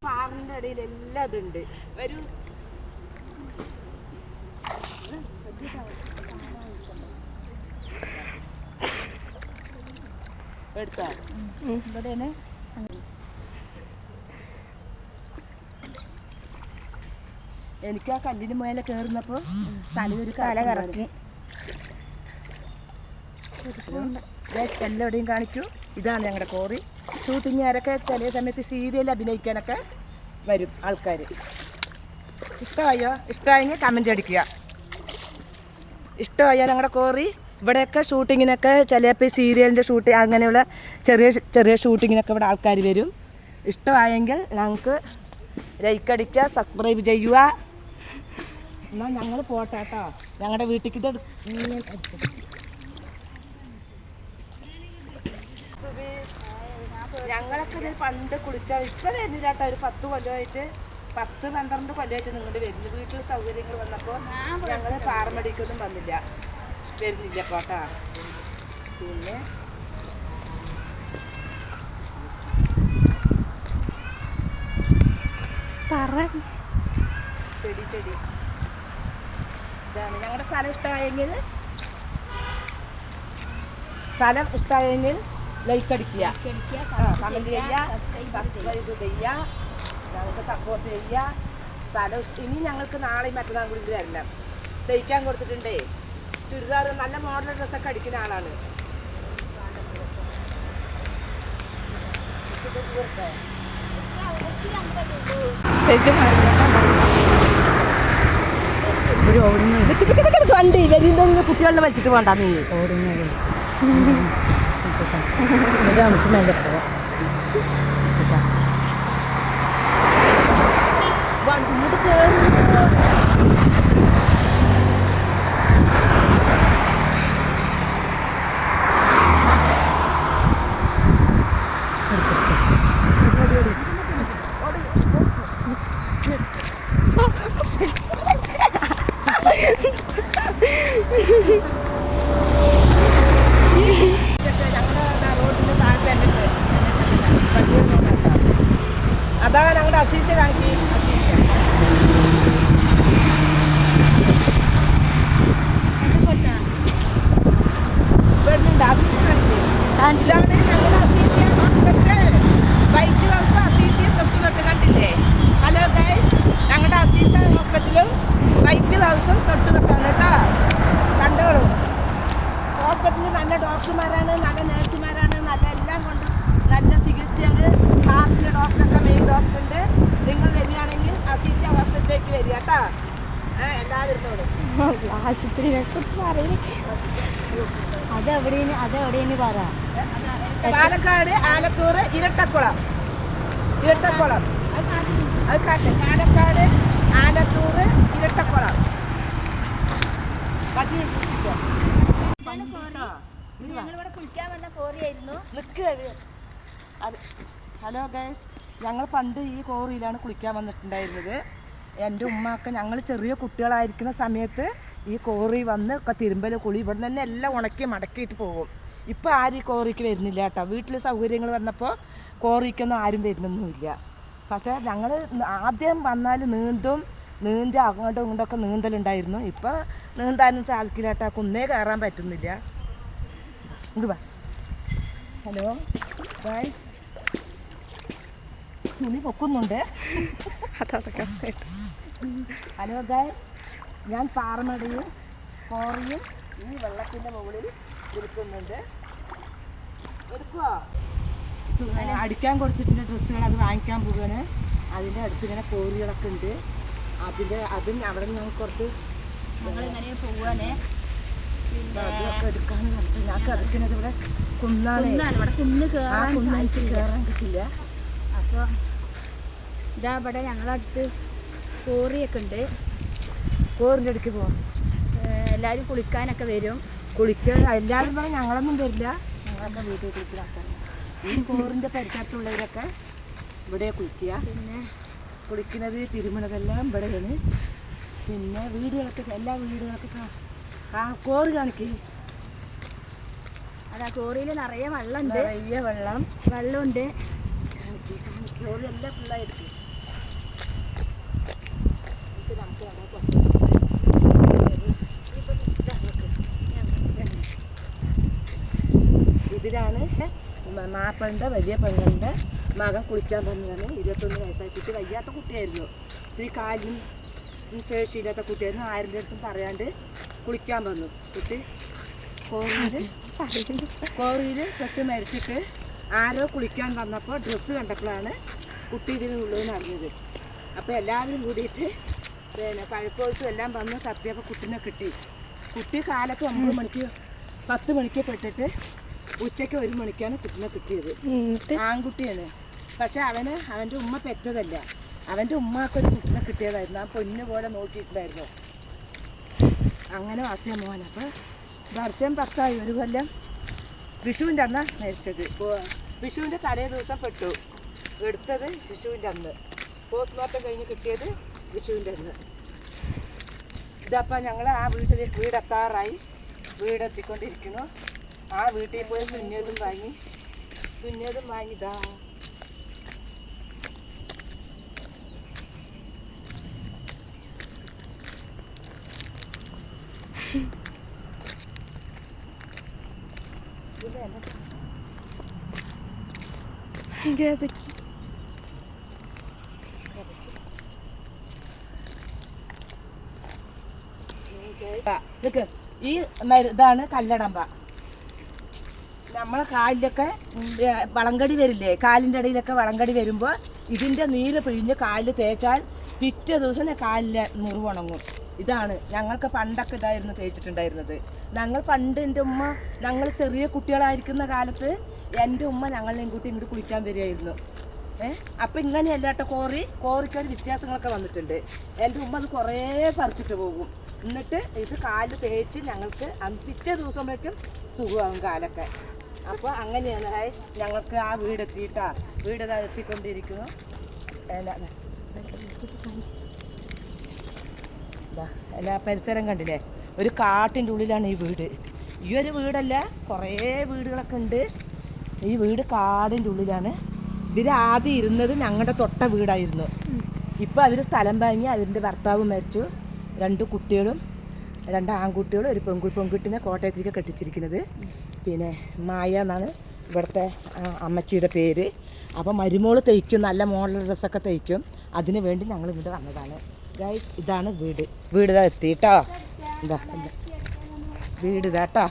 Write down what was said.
പാറിന്റെ ഇടയിൽ എല്ലാം ഇതുണ്ട്. ഒരു എടുത്താ ഇവിടെയാണ്. എനിക്ക് ആ കല്ലിന് മേലെ കയറുന്നപ്പോ തലയൊരു കല കറക്കി. എല്ലാവരുടെയും കാണിക്കൂ. ഇതാണ് ഞങ്ങളുടെ കോറി. ഷൂട്ടിങ്ങുകാരൊക്കെ ചില സമയത്ത് സീരിയൽ അഭിനയിക്കാനൊക്കെ വരും ആൾക്കാർ. ഇഷ്ടമായോ? ഇഷ്ടമായെങ്കിൽ കമൻ്റ് അടിക്കുക. ഇഷ്ടമായോ ഞങ്ങളുടെ കോറി? ഇവിടെയൊക്കെ ഷൂട്ടിങ്ങിനൊക്കെ ചിലപ്പോൾ സീരിയലിൻ്റെ ഷൂട്ടിങ് അങ്ങനെയുള്ള ചെറിയ ചെറിയ ഷൂട്ടിങ്ങിനൊക്കെ ഇവിടെ ആൾക്കാർ വരും. ഇഷ്ടമായെങ്കിൽ ഞങ്ങൾക്ക് ലൈക്ക് അടിക്കുക, സബ്സ്ക്രൈബ് ചെയ്യുക. എന്നാൽ ഞങ്ങൾ പോട്ടെ കേട്ടോ. ഞങ്ങളുടെ വീട്ടിലേക്ക് ഇത് ഞങ്ങളൊക്കെ ഇതിൽ പണ്ട് കുളിച്ചാൽ ഇപ്പം വരുന്നില്ല കേട്ടോ. ഒരു 10 കൊല്ലമായിട്ട് 10-12 കൊല്ലമായിട്ട് നിങ്ങളുടെ വരുന്നു. വീട്ടിൽ സൗകര്യങ്ങൾ വന്നപ്പോൾ ഞങ്ങൾ പാറമടിക്കൊന്നും വരുന്നില്ല പോട്ടാ. പിന്നെ ചെടി ഇതാണ് ഞങ്ങളുടെ സ്ഥലം. ഇഷ്ടമായെങ്കിൽ ലൈക്ക് അടിക്കുക, കമൻറ്റ് ചെയ്യുക, സബ്സ്ക്രൈബ് ചെയ്യുക, ഞങ്ങൾക്ക് സപ്പോർട്ട് ചെയ്യുക. സ്ഥലം ഇനി ഞങ്ങൾക്ക് നാളെയും മറ്റന്നാൾ കൂടി തരണം. തയ്ക്കാൻ കൊടുത്തിട്ടുണ്ടേ. ചുരിദാർ നല്ല മോഡൽ ഡ്രസ്സൊക്കെ അടിക്കുന്ന ആളാണ്. വണ്ടി വരുന്ന കുട്ടികളെ വലിച്ചിട്ട് വേണ്ട നീ ഓടുന്നത്. നമുക്ക് നല്ല പോവാം. വണ്ടിയിട്ട് കയറുന്നു. അതാ ഞങ്ങളുടെ അസീസ കാണിക്കി. വരുന്നുണ്ട് അസീസ കാണിക്കി. ഇതാണ് ഞങ്ങളുടെ അസീസ ഹോസ്പിറ്റൽ. വൈറ്റ് ഹൗസും അസീസയും തൊട്ട് കണ്ടില്ലേ? ഹലോ ഗൈസ്, ഞങ്ങളുടെ അസീസ ഹോസ്പിറ്റലും വൈറ്റ് ഹൗസും തൊട്ടാണ് കേട്ടോ. കണ്ടോളൂ. ഹോസ്പിറ്റലിൽ നല്ല ഡോക്ടർമാരാണ്, നല്ല നഴ്സുമാരാണ്, നല്ല എല്ലാം കൊണ്ടും നല്ല ചികിത്സയാണ്. ഹാർട്ടിൻ്റെ ഡോക്ടറൊക്കെ മെയിൻ ഡോക്ടറുണ്ട്. നിങ്ങൾ വരികയാണെങ്കിൽ അസീസ ഹോസ്പിറ്റലിലേക്ക് വരിക കേട്ടോ. എല്ലാവരും ആശുപത്രിയെ കുറിച്ച് പറയും. അതെവിടെയാണ് പറ. പാലക്കാട് ആലത്തൂർ ഇരട്ടക്കുളം അത് കാട്ടെ. പാലക്കാട് ആലത്തൂർ ഇരട്ടക്കുളം. ഹലോ ഗൈസ്, ഞങ്ങൾ പണ്ട് ഈ കോറിയിലാണ് കുളിക്കാൻ വന്നിട്ടുണ്ടായിരുന്നത്. എൻ്റെ ഉമ്മയൊക്കെ ഞങ്ങൾ ചെറിയ കുട്ടികളായിരിക്കുന്ന സമയത്ത് ഈ കോറി വന്ന് ഒക്കെ തിരുമ്പൽ കുളി ഇവിടെ തന്നെ എല്ലാം ഉണക്കി മടക്കിയിട്ട് പോകും. ഇപ്പോൾ ആരും ഈ കോറിക്ക് വരുന്നില്ല കേട്ടോ. വീട്ടിൽ സൗകര്യങ്ങൾ വന്നപ്പോൾ കോറിക്കൊന്നും ആരും വരുന്നൊന്നുമില്ല. പക്ഷേ ഞങ്ങൾ ആദ്യം വന്നാൽ നീന്തി അങ്ങോട്ടും ഇങ്ങോട്ടൊക്കെ നീന്തലുണ്ടായിരുന്നു. ഇപ്പോൾ നീന്താനും സാധിക്കില്ല കേട്ടോ. കുന്നേ കയറാൻ പറ്റുന്നില്ല. ഇങ്ങോട്ട് വാ. ഹലോ ഗൈസ്, തുണി പൊക്കുന്നുണ്ട്. ഹലോ ഗൈസ്, ഞാൻ പാറമടയും കോറിയും ഈ വെള്ളത്തിൻ്റെ മുകളിൽ ഇരിക്കുന്നുണ്ട്. എടുക്കുമോ? അടിക്കാൻ കൊടുത്തിട്ടുണ്ട് ഡ്രസ്സുകൾ. അത് വാങ്ങിക്കാൻ പോവുകയാണ്. അതിൻ്റെ അടുത്ത് ഇങ്ങനെ കോറികളൊക്കെ ഉണ്ട്. അതും അവിടെ നിന്ന് ഞങ്ങൾക്ക് കുറച്ച് ഞങ്ങളിങ്ങനെ പോവാനേ അതൊക്കെ എടുക്കാന്ന് പറഞ്ഞിട്ട് ഞാൻ കഥക്കുന്നത് ഇവിടെ കുന്നാണ്. ഇവിടെ കയറാൻ കിട്ടില്ല. അപ്പോൾ ഇതാ ഇവിടെ ഞങ്ങളടുത്ത് കോറിയൊക്കെ ഉണ്ട്. കോറിൻ്റെ അടുക്ക് പോവാം. എല്ലാവരും കുളിക്കാനൊക്കെ വരും. കുളിക്കാൻ എല്ലാവരും പറഞ്ഞാൽ ഞങ്ങളൊന്നും വരില്ല, ഞങ്ങളൊക്കെ വീട്ടിൽ കുളിക്കാൻ. ഈ കോറിൻ്റെ പരിസരത്തുള്ളവരൊക്കെ ഇവിടെ കുളിക്കുക. പിന്നെ കുളിക്കുന്നത് തിരുമണതെല്ലാം ഇവിടെയാണ്. പിന്നെ വീടുകളൊക്കെ എല്ലാ വീടുകളൊക്കെ കോറി കാണിക്കേ. അതാ കോറിയിൽ നിറയെ വെള്ളമുണ്ട്. നിറയെ വെള്ളമുണ്ട്. കോറി എല്ലാം ഫുള്ളായിട്ട് ഇതിലാണ് മാപ്പിളിൻ്റെ വലിയ പെങ്ങളുടെ മകൻ കുളിക്കാൻ വന്നതാണ്. 21 വയസ്സായി. കുട്ടി വയ്യാത്ത കുട്ടിയായിരുന്നു. ഈ കാലിനും ശേഷിയില്ലാത്ത കുട്ടിയായിരുന്നു. ആരുടെ അടുത്തും പറയാണ്ട് കുളിക്കാൻ വന്നു. കുട്ടി കോറിയിൽ കെട്ട് മരിച്ചിട്ട് ആരോ കുളിക്കാൻ വന്നപ്പോൾ ഡ്രസ്സ് കണ്ടപ്പോഴാണ് കുട്ടി ഇതിനുള്ളതെന്ന് അറിഞ്ഞത്. അപ്പോൾ എല്ലാവരും കൂടിയിട്ട് പിന്നെ പഴുപ്പൊഴിച്ചും എല്ലാം വന്ന് തപ്പിയപ്പോൾ കുട്ടീനെ കിട്ടി. കുട്ടി കാലത്ത് 9 മണിക്ക് 10 മണിക്ക് പെട്ടിട്ട് ഉച്ചയ്ക്ക് 1 മണിക്കാണ് കുട്ടീനെ കിട്ടിയത്. ആൺകുട്ടിയാണ്. പക്ഷെ അവൻ്റെ ഉമ്മ പെറ്റതല്ല. അവൻ്റെ ഉമ്മാക്കൊരു കുട്ടീനെ കിട്ടിയതായിരുന്നു. ആ പൊന്നു പോലെ നോക്കിയിട്ടുണ്ടായിരുന്നു. അങ്ങനെ വളർത്തിയ മോൻ. അപ്പോൾ വർഷം 10ആയി. ഒരു കൊല്ലം വിഷുവിൻ്റെ അന്നാണ് മരിച്ചത്. വിഷുവിൻ്റെ തലേ ദിവസം പെട്ടു. എടുത്തത് വിഷുവിൻ്റെ അന്ന്. പോസ്റ്റ്മോർട്ടം കഴിഞ്ഞ് കിട്ടിയത് വിഷുവിൻ്റെ അന്ന്. ഇതപ്പോൾ ഞങ്ങൾ ആ വീടെത്താറായി. വീടെത്തിക്കൊണ്ടിരിക്കുന്നു. ആ വീട്ടിൽ പോയി തുന്നിയതും വാങ്ങി ഇതാ ഈ ഇതാണ് കല്ലടമ്പ. നമ്മളെ കാലിലൊക്കെ വളങ്കടി വരില്ലേ, കാലിൻ്റെ ഇടയിലൊക്കെ വളങ്കടി വരുമ്പോൾ ഇതിൻ്റെ നീര് പിഴിഞ്ഞ് കാലിൽ തേച്ചാൽ പിറ്റേ ദിവസം കാലിലെ മുറിവുണങ്ങും. ഇതാണ് ഞങ്ങൾക്ക് പണ്ടൊക്കെ ഇതായിരുന്നു തേച്ചിട്ടുണ്ടായിരുന്നത്. ഞങ്ങൾ ചെറിയ കുട്ടികളായിരിക്കുന്ന കാലത്ത് എൻ്റെ ഉമ്മ ഞങ്ങളെയും കൂട്ടി ഇങ്ങോട്ട് കുളിക്കാൻ വരികയായിരുന്നു. അപ്പം ഇങ്ങനെയല്ല കേട്ടോ. കോറിക്കൊരു വ്യത്യാസങ്ങളൊക്കെ വന്നിട്ടുണ്ട്. എൻ്റെ ഉമ്മ അത് കുറേ പറിച്ചിട്ട് പോകും. എന്നിട്ട് ഇത് കാല് തേച്ച് ഞങ്ങൾക്ക് പിറ്റേ ദിവസത്തേക്കും സുഖമാകും കാലൊക്കെ. അപ്പോൾ അങ്ങനെയാണ് ഗൈസ് ഞങ്ങൾക്ക് ആ വീടെത്തിയിട്ടാ. വീട് എത്തിക്കൊണ്ടിരിക്കുന്നു. എല്ലാ പരിസരം കണ്ടില്ലേ? ഒരു കാട്ടിൻ്റെ ഉള്ളിലാണ് ഈ വീട്. ഈ ഒരു വീടല്ല, കുറേ വീടുകളൊക്കെ ഉണ്ട്. ഈ വീട് കാടിൻ്റെ ഉള്ളിലാണ്. ഇവർ ആദ്യം ഇരുന്നത് ഞങ്ങളുടെ തൊട്ട വീടായിരുന്നു. ഇപ്പോൾ അവർ സ്ഥലം വാങ്ങി. അതിൻ്റെ ഭർത്താവ് മരിച്ചു. 2 കുട്ടികളും 2 ആൺകുട്ടികളും ഒരു പെൺകുട്ടിനെ കോട്ടയത്തേക്ക് കെട്ടിച്ചിരിക്കുന്നത്. പിന്നെ മായ എന്നാണ് ഇവിടുത്തെ അമ്മച്ചിയുടെ പേര്. അപ്പോൾ മരുമോൾ തയ്ക്കും, നല്ല മോഡൽ ഡ്രസ്സൊക്കെ തയ്ക്കും. അതിന് വേണ്ടി ഞങ്ങൾ ഇവിടെ വന്നതാണ് ഗൈസ്. ഇതാണ് വീട്. ഇതാ എത്തി കേട്ടോ. വീട് ഇതാട്ടോ.